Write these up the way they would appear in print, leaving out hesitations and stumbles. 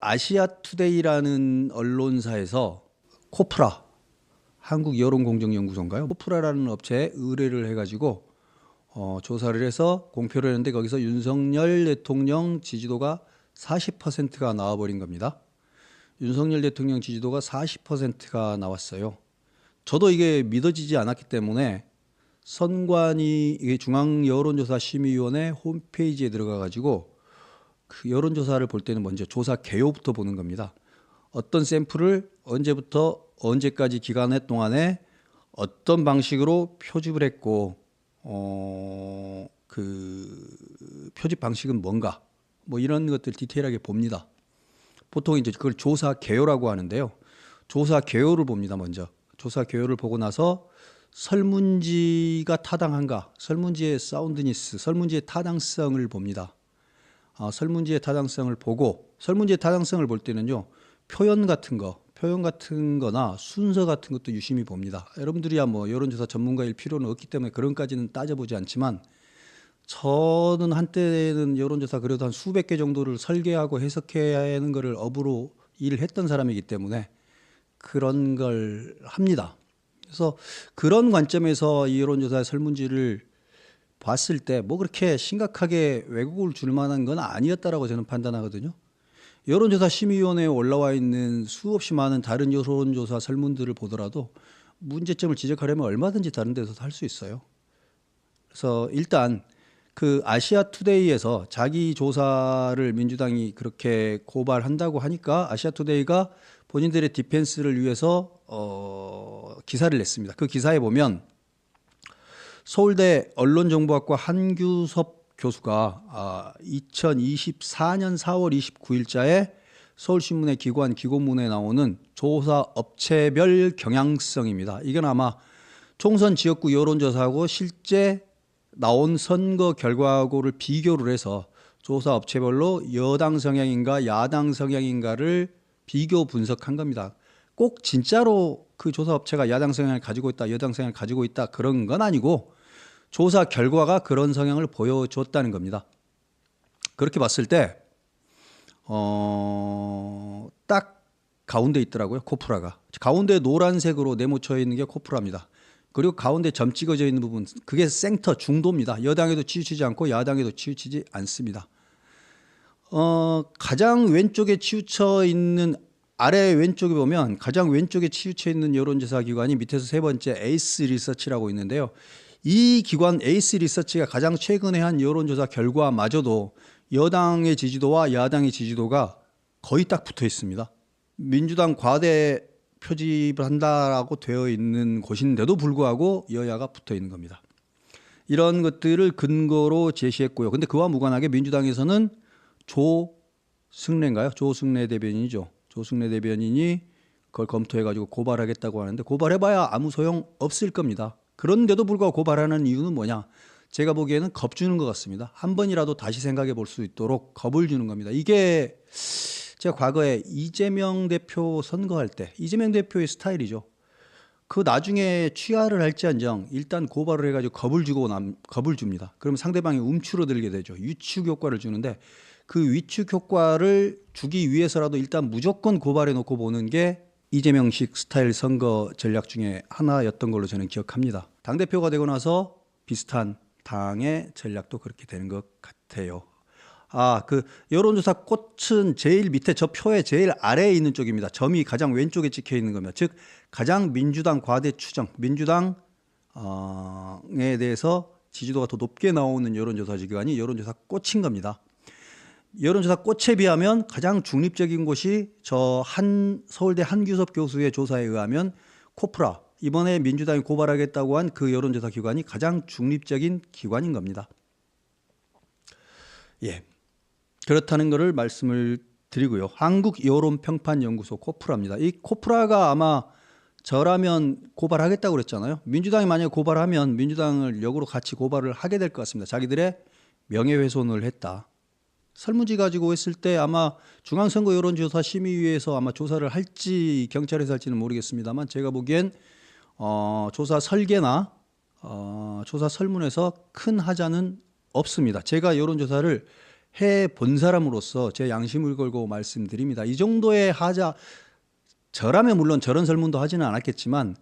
아시아투데이라는 언론사에서 코프라, 한국여론공정연구소인가요? 코프라라는 업체에 의뢰를 해가지고 조사를 해서 공표를 했는데 거기서 윤석열 대통령 지지도가 40%가 나와버린 겁니다. 윤석열 대통령 지지도가 40%가 나왔어요. 저도 이게 믿어지지 않았기 때문에 선관위 이게 중앙여론조사심의위원회 홈페이지에 들어가가지고 그 여론조사를 볼 때는 먼저 조사 개요부터 보는 겁니다. 어떤 샘플을 언제부터 언제까지 기간 동안에 어떤 방식으로 표집을 했고 그 표집 방식은 뭔가 뭐 이런 것들 디테일하게 봅니다. 보통 이제 그걸 조사 개요라고 하는데요. 조사 개요를 봅니다. 먼저 조사 개요를 보고 나서 설문지가 타당한가, 설문지의 사운드니스, 설문지의 타당성을 봅니다. 설문지의 타당성을 보고, 설문지의 타당성을 볼 때는요, 표현 같은 거나 순서 같은 것도 유심히 봅니다. 여러분들이야 뭐 여론조사 전문가일 필요는 없기 때문에 그런까지는 따져보지 않지만, 저는 한때는 여론조사 그래도 한 수백 개 정도를 설계하고 해석해야 하는 거를 업으로 일을 했던 사람이기 때문에 그런 걸 합니다. 그래서 그런 관점에서 이 여론조사의 설문지를 봤을 때 뭐 그렇게 심각하게 왜곡을 줄 만한 건 아니었다라고 저는 판단하거든요. 여론조사 심의위원회에 올라와 있는 수없이 많은 다른 여론조사 설문들을 보더라도 문제점을 지적하려면 얼마든지 다른 데서도 할 수 있어요. 그래서 일단 그 아시아투데이에서 자기 조사를 민주당이 그렇게 고발한다고 하니까 아시아투데이가 본인들의 디펜스를 위해서 기사를 냈습니다. 그 기사에 보면 서울대 언론정보학과 한규섭 교수가 2024년 4월 29일자에 서울신문의 기고문에 나오는 조사 업체별 경향성입니다. 이건 아마 총선 지역구 여론조사하고 실제 나온 선거 결과하고를 비교를 해서 조사 업체별로 여당 성향인가 야당 성향인가를 비교 분석한 겁니다. 꼭 진짜로 그 조사 업체가 야당 성향을 가지고 있다, 여당 성향을 가지고 있다 그런 건 아니고 조사 결과가 그런 성향을 보여줬다는 겁니다. 그렇게 봤을 때 딱 가운데 있더라고요. 코프라가. 가운데 노란색으로 네모쳐 있는 게 코프라입니다. 그리고 가운데 점 찍어져 있는 부분 그게 생터 중도입니다. 여당에도 치우치지 않고 야당에도 치우치지 않습니다. 가장 왼쪽에 치우쳐 있는 아래 왼쪽에 보면 가장 왼쪽에 치우쳐 있는 여론조사 기관이 밑에서 세 번째 에이스 리서치라고 있는데요. 이 기관 에이스 리서치가 가장 최근에 한 여론조사 결과마저도 여당의 지지도와 야당의 지지도가 거의 딱 붙어 있습니다. 민주당 과대 표집을 한다라고 되어 있는 곳인데도 불구하고 여야가 붙어 있는 겁니다. 이런 것들을 근거로 제시했고요. 근데 그와 무관하게 민주당에서는 조승래인가요? 조승래 대변인이죠. 조승래 대변인이 그걸 검토해가지고 고발하겠다고 하는데 고발해봐야 아무 소용 없을 겁니다. 그런데도 불구하고 고발하는 이유는 뭐냐? 제가 보기에는 겁주는 것 같습니다. 한 번이라도 다시 생각해 볼 수 있도록 겁을 주는 겁니다. 이게 제가 과거에 이재명 대표 선거할 때 이재명 대표의 스타일이죠. 그 나중에 취하를 할지언정 일단 고발을 해가지고 겁을 줍니다. 그러면 상대방이 움츠러들게 되죠. 위축 효과를 주는데 그 위축 효과를 주기 위해서라도 일단 무조건 고발해 놓고 보는 게 이재명식 스타일 선거 전략 중에 하나였던 걸로 저는 기억합니다. 당대표가 되고 나서 비슷한 당의 전략도 그렇게 되는 것 같아요. 그 여론조사 꽃은 제일 밑에 저 표의 제일 아래에 있는 쪽입니다. 점이 가장 왼쪽에 찍혀 있는 겁니다. 즉 가장 민주당 과대 추정, 민주당에 대해서 지지도가 더 높게 나오는 여론조사 기관이 여론조사 꽃인 겁니다. 여론조사 꽃에 비하면 가장 중립적인 곳이 서울대 한규섭 교수의 조사에 의하면 코프라, 이번에 민주당이 고발하겠다고 한 그 여론조사 기관이 가장 중립적인 기관인 겁니다. 예, 그렇다는 것을 말씀을 드리고요. 한국여론평판연구소 코프라입니다. 이 코프라가 아마 저라면 고발하겠다고 그랬잖아요. 민주당이 만약에 고발하면 민주당을 역으로 같이 고발을 하게 될 것 같습니다. 자기들의 명예훼손을 했다. 설문지 가지고 했을 때 아마 중앙선거 여론조사 심의위에서 아마 조사를 할지 경찰에서 할지는 모르겠습니다만 제가 보기엔 조사 설계나 조사 설문에서 큰 하자는 없습니다. 제가 여론조사를 해본 사람으로서 제 양심을 걸고 말씀드립니다. 이 정도의 하자, 저라면 물론 저런 설문도 하지는 않았겠지만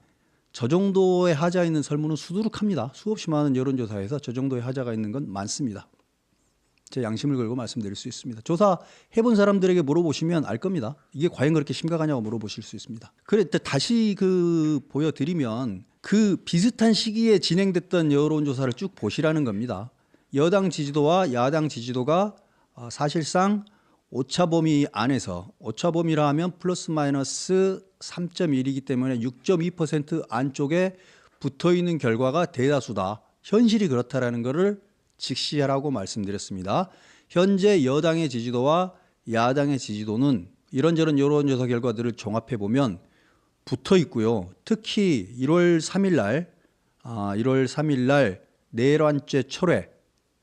저 정도의 하자 있는 설문은 수두룩합니다. 수없이 많은 여론조사에서 저 정도의 하자가 있는 건 많습니다. 제 양심을 걸고 말씀드릴 수 있습니다. 조사 해본 사람들에게 물어보시면 알 겁니다. 이게 과연 그렇게 심각하냐고 물어보실 수 있습니다. 그래 다시 보여드리면 그 비슷한 시기에 진행됐던 여론조사를 쭉 보시라는 겁니다. 여당 지지도와 야당 지지도가 사실상 오차 범위 안에서, 오차 범위라 하면 플러스 마이너스 3.1이기 때문에 6.2% 안쪽에 붙어 있는 결과가 대다수다. 현실이 그렇다라는 것을 직시하라고 말씀드렸습니다. 현재 여당의 지지도와 야당의 지지도는 이런저런 여론조사 결과들을 종합해 보면 붙어 있고요. 특히 1월 3일 날 내란죄 철회,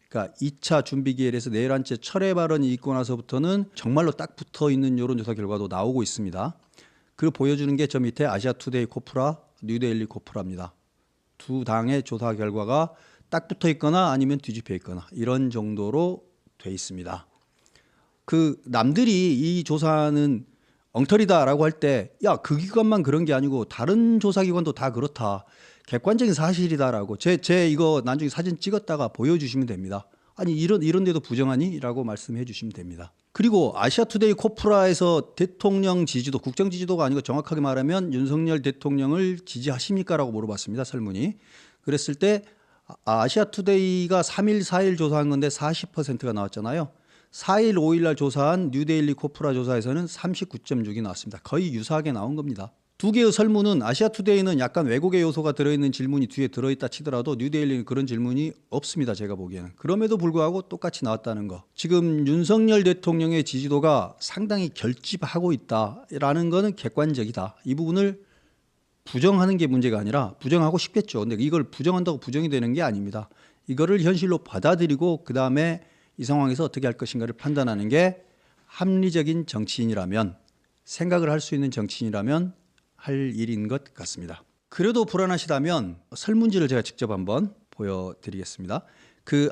그러니까 2차 준비기일에서 내란죄 철회 발언이 있고 나서부터는 정말로 딱 붙어 있는 여론조사 결과도 나오고 있습니다. 그걸 보여주는 게 저 밑에 아시아투데이 코프라, 뉴데일리 코프라입니다. 두 당의 조사 결과가 딱 붙어 있거나 아니면 뒤집혀 있거나 이런 정도로 돼 있습니다. 남들이 이 조사는 엉터리다라고 할 때 야, 그 기관만 그런 게 아니고 다른 조사 기관도 다 그렇다. 객관적인 사실이다라고 제 이거 나중에 사진 찍었다가 보여주시면 됩니다. 아니 이런 데도 부정하니? 라고 말씀해 주시면 됩니다. 그리고 아시아투데이 코프라에서 대통령 지지도, 국정 지지도가 아니고 정확하게 말하면 윤석열 대통령을 지지하십니까? 라고 물어봤습니다. 설문이. 그랬을 때 아시아투데이가 3일, 4일 조사한 건데 40%가 나왔잖아요. 4일, 5일 날 조사한 뉴데일리 코프라 조사에서는 39.6이 나왔습니다. 거의 유사하게 나온 겁니다. 두 개의 설문은 아시아투데이는 약간 왜곡의 요소가 들어있는 질문이 뒤에 들어있다 치더라도 뉴데일리는 그런 질문이 없습니다. 제가 보기에는. 그럼에도 불구하고 똑같이 나왔다는 거. 지금 윤석열 대통령의 지지도가 상당히 결집하고 있다라는 거는 객관적이다. 이 부분을 부정하는 게 문제가 아니라 부정하고 싶겠죠. 근데 이걸 부정한다고 부정이 되는 게 아닙니다. 이거를 현실로 받아들이고 그다음에 이 상황에서 어떻게 할 것인가를 판단하는 게 합리적인 정치인이라면, 생각을 할 수 있는 정치인이라면 할 일인 것 같습니다. 그래도 불안하시다면 설문지를 제가 직접 한번 보여드리겠습니다.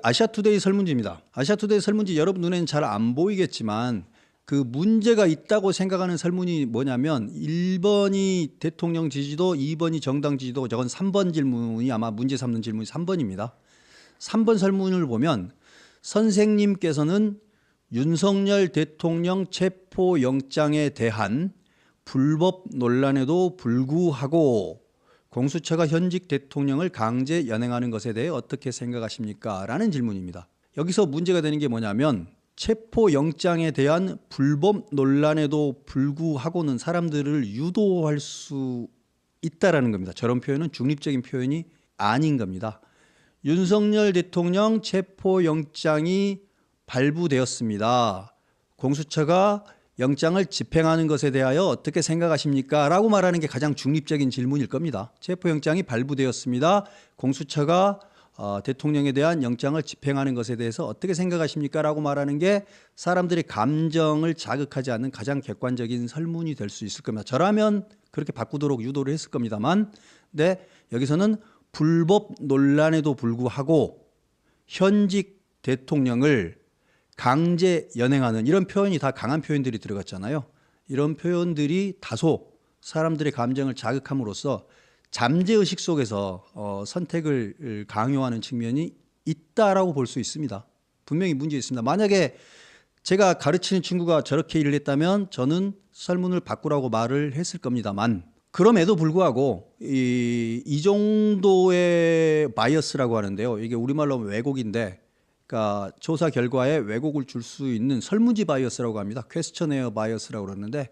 아시아투데이 설문지입니다. 아시아투데이 설문지 여러분 눈에는 잘 안 보이겠지만 그 문제가 있다고 생각하는 설문이 뭐냐면 1번이 대통령 지지도, 2번이 정당 지지도, 저건 3번 질문이 아마 문제 삼는 질문이 3번입니다. 3번 설문을 보면 선생님께서는 윤석열 대통령 체포영장에 대한 불법 논란에도 불구하고 공수처가 현직 대통령을 강제 연행하는 것에 대해 어떻게 생각하십니까? 라는 질문입니다. 여기서 문제가 되는 게 뭐냐면 체포영장에 대한 불법 논란에도 불구하고는 사람들을 유도할 수 있다라는 겁니다. 저런 표현은 중립적인 표현이 아닌 겁니다. 윤석열 대통령 체포영장이 발부되었습니다. 공수처가 영장을 집행하는 것에 대하여 어떻게 생각하십니까? 라고 말하는 게 가장 중립적인 질문일 겁니다. 체포영장이 발부되었습니다. 공수처가 대통령에 대한 영장을 집행하는 것에 대해서 어떻게 생각하십니까? 라고 말하는 게 사람들의 감정을 자극하지 않는 가장 객관적인 설문이 될 수 있을 겁니다. 저라면 그렇게 바꾸도록 유도를 했을 겁니다만, 근데 여기서는 불법 논란에도 불구하고 현직 대통령을 강제 연행하는 이런 표현이 다 강한 표현들이 들어갔잖아요. 이런 표현들이 다소 사람들의 감정을 자극함으로써 잠재의식 속에서 선택을 강요하는 측면이 있다라고 볼 수 있습니다. 분명히 문제 있습니다. 만약에 제가 가르치는 친구가 저렇게 일을 했다면 저는 설문을 바꾸라고 말을 했을 겁니다만, 그럼에도 불구하고 이 정도의 바이어스라고 하는데요. 이게 우리말로 하면 왜곡인데, 그러니까 조사 결과에 왜곡을 줄 수 있는 설문지 바이어스라고 합니다. 퀘스처네어 바이어스라고 그러는데,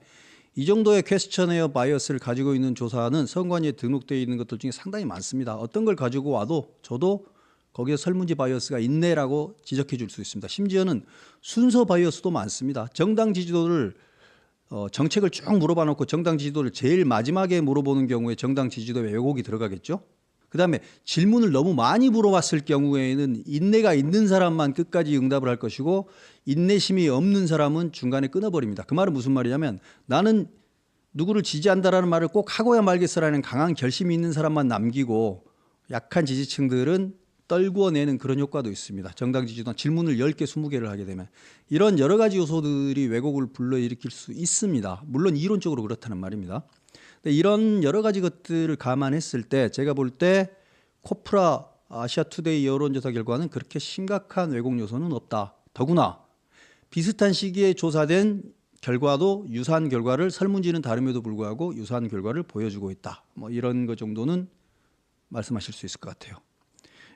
이 정도의 퀘스처네어 바이어스를 가지고 있는 조사는 선관위에 등록되어 있는 것들 중에 상당히 많습니다. 어떤 걸 가지고 와도 저도 거기에 설문지 바이어스가 있네라고 지적해 줄 수 있습니다. 심지어는 순서 바이어스도 많습니다. 정당 지지도를 정책을 쭉 물어봐 놓고 정당 지지도를 제일 마지막에 물어보는 경우에 정당 지지도에 왜곡이 들어가겠죠. 그다음에 질문을 너무 많이 물어봤을 경우에는 인내가 있는 사람만 끝까지 응답을 할 것이고 인내심이 없는 사람은 중간에 끊어버립니다. 그 말은 무슨 말이냐면 나는 누구를 지지한다라는 말을 꼭 하고야 말겠어라는 강한 결심이 있는 사람만 남기고 약한 지지층들은 떨구어내는 그런 효과도 있습니다. 정당 지지도 질문을 10개, 20개를 하게 되면 이런 여러 가지 요소들이 왜곡을 불러일으킬 수 있습니다. 물론 이론적으로 그렇다는 말입니다. 근데 이런 여러 가지 것들을 감안했을 때 제가 볼 때 코프라 아시아투데이 여론조사 결과는 그렇게 심각한 왜곡 요소는 없다. 더구나 비슷한 시기에 조사된 결과도 유사한 결과를 설문지는 다름에도 불구하고 유사한 결과를 보여주고 있다. 뭐 이런 것 정도는 말씀하실 수 있을 것 같아요.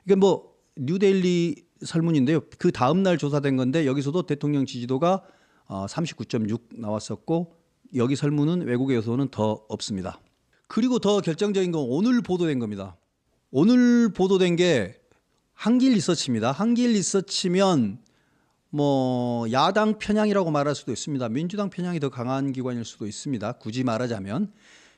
이게 뭐 뉴데일리 설문인데요. 그 다음 날 조사된 건데 여기서도 대통령 지지도가 39.6 나왔었고 여기 설문은 왜곡의 요소는 더 없습니다. 그리고 더 결정적인 건 오늘 보도된 겁니다. 오늘 보도된 게 한길 리서치입니다. 한길 리서치면 뭐 야당 편향이라고 말할 수도 있습니다. 민주당 편향이 더 강한 기관일 수도 있습니다. 굳이 말하자면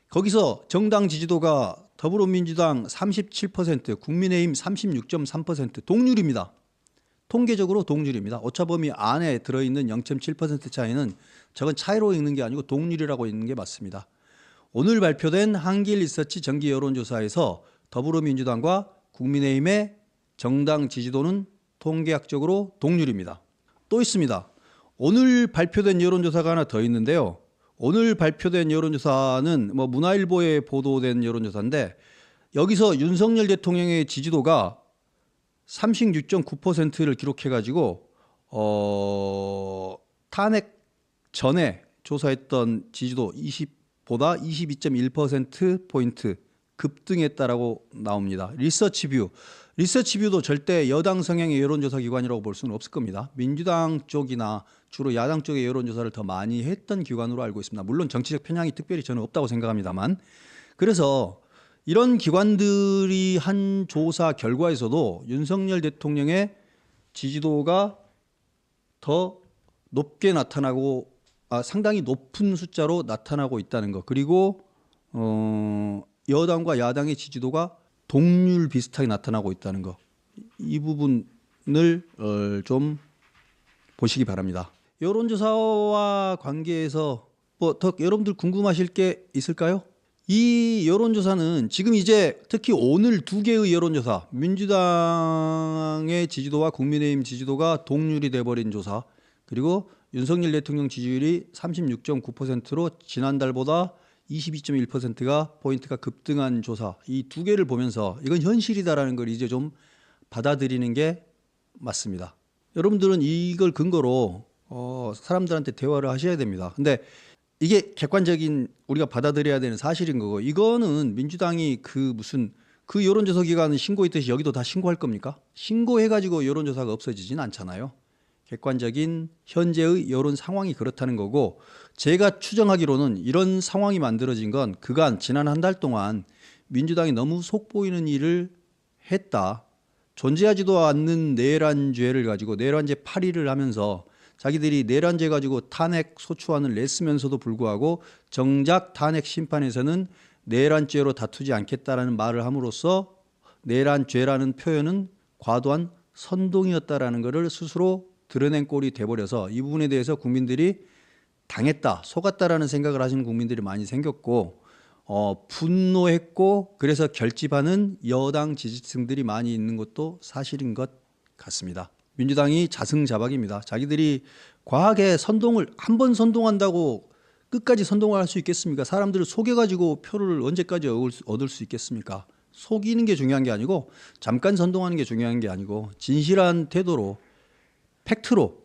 거기서 정당 지지도가 더불어민주당 37%, 국민의힘 36.3% 동률입니다. 통계적으로 동률입니다. 오차범위 안에 들어있는 0.7% 차이는 저건 차이로 읽는 게 아니고 동률이라고 읽는 게 맞습니다. 오늘 발표된 한길 리서치 정기 여론조사에서 더불어민주당과 국민의힘의 정당 지지도는 통계학적으로 동률입니다. 또 있습니다. 오늘 발표된 여론조사가 하나 더 있는데요. 오늘 발표된 여론조사는 뭐 문화일보에 보도된 여론조사인데 여기서 윤석열 대통령의 지지도가 36.9%를 기록해가지고 탄핵 전에 조사했던 지지도 20보다 22.1%포인트 급등했다라고 나옵니다. 리서치뷰도 절대 여당 성향의 여론조사 기관이라고 볼 수는 없을 겁니다. 민주당 쪽이나 주로 야당 쪽의 여론조사를 더 많이 했던 기관으로 알고 있습니다. 물론 정치적 편향이 특별히 저는 없다고 생각합니다만 그래서 이런 기관들이 한 조사 결과에서도 윤석열 대통령의 지지도가 더 높게 나타나고 상당히 높은 숫자로 나타나고 있다는 것 그리고 여당과 야당의 지지도가 동률 비슷하게 나타나고 있다는 것 이 부분을 좀 보시기 바랍니다. 여론조사와 관계해서 뭐 더 여러분들 궁금하실 게 있을까요? 이 여론조사는 지금 이제 특히 오늘 두 개의 여론조사 민주당의 지지도와 국민의힘 지지도가 동률이 돼버린 조사 그리고 윤석열 대통령 지지율이 36.9%로 지난달보다 22.1%가 포인트가 급등한 조사 이 두 개를 보면서 이건 현실이다라는 걸 이제 좀 받아들이는 게 맞습니다. 여러분들은 이걸 근거로 사람들한테 대화를 하셔야 됩니다. 근데 이게 객관적인 우리가 받아들여야 되는 사실인 거고 이거는 민주당이 그 여론조사 기관은 신고했듯이 여기도 다 신고할 겁니까? 신고해가지고 여론조사가 없어지진 않잖아요. 객관적인 현재의 여론 상황이 그렇다는 거고 제가 추정하기로는 이런 상황이 만들어진 건 그간 지난 한 달 동안 민주당이 너무 속보이는 일을 했다. 존재하지도 않는 내란죄를 가지고 내란죄 8일을 하면서 자기들이 내란죄 가지고 탄핵 소추안을 냈으면서도 불구하고 정작 탄핵 심판에서는 내란죄로 다투지 않겠다라는 말을 함으로써 내란죄라는 표현은 과도한 선동이었다라는 것을 스스로 드러낸 꼴이 돼버려서 이 부분에 대해서 국민들이 당했다, 속았다라는 생각을 하시는 국민들이 많이 생겼고 분노했고 그래서 결집하는 여당 지지층들이 많이 있는 것도 사실인 것 같습니다. 민주당이 자승자박입니다. 자기들이 과하게 선동을 한 번 선동한다고 끝까지 선동을 할 수 있겠습니까? 사람들을 속여가지고 표를 언제까지 얻을 수 있겠습니까? 속이는 게 중요한 게 아니고 잠깐 선동하는 게 중요한 게 아니고 진실한 태도로 팩트로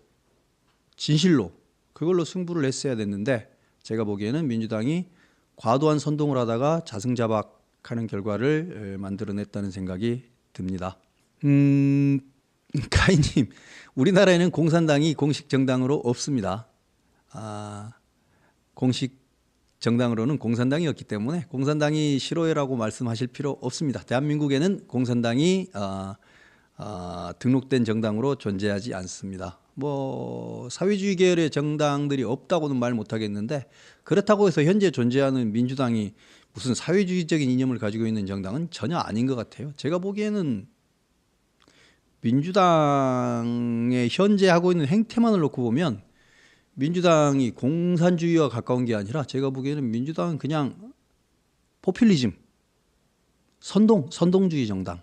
진실로 그걸로 승부를 했어야 됐는데 제가 보기에는 민주당이 과도한 선동을 하다가 자승자박하는 결과를 만들어냈다는 생각이 듭니다. 가인님, 우리나라에는 공산당이 공식 정당으로 없습니다. 공식 정당으로는 공산당이었기 때문에 공산당이 싫어요라고 말씀하실 필요 없습니다. 대한민국에는 공산당이 등록된 정당으로 존재하지 않습니다. 뭐 사회주의 계열의 정당들이 없다고는 말 못하겠는데 그렇다고 해서 현재 존재하는 민주당이 무슨 사회주의적인 이념을 가지고 있는 정당은 전혀 아닌 것 같아요. 제가 보기에는 민주당의 현재 하고 있는 행태만을 놓고 보면 민주당이 공산주의와 가까운 게 아니라 제가 보기에는 민주당은 그냥 포퓰리즘, 선동주의 정당,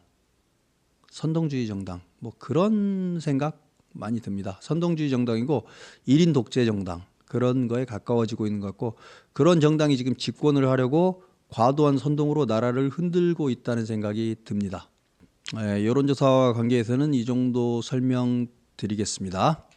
선동주의 정당 뭐 그런 생각 많이 듭니다. 선동주의 정당이고 1인 독재 정당 그런 거에 가까워지고 있는 것 같고 그런 정당이 지금 집권을 하려고 과도한 선동으로 나라를 흔들고 있다는 생각이 듭니다. 여론조사와 관계해서는 이 정도 설명드리겠습니다.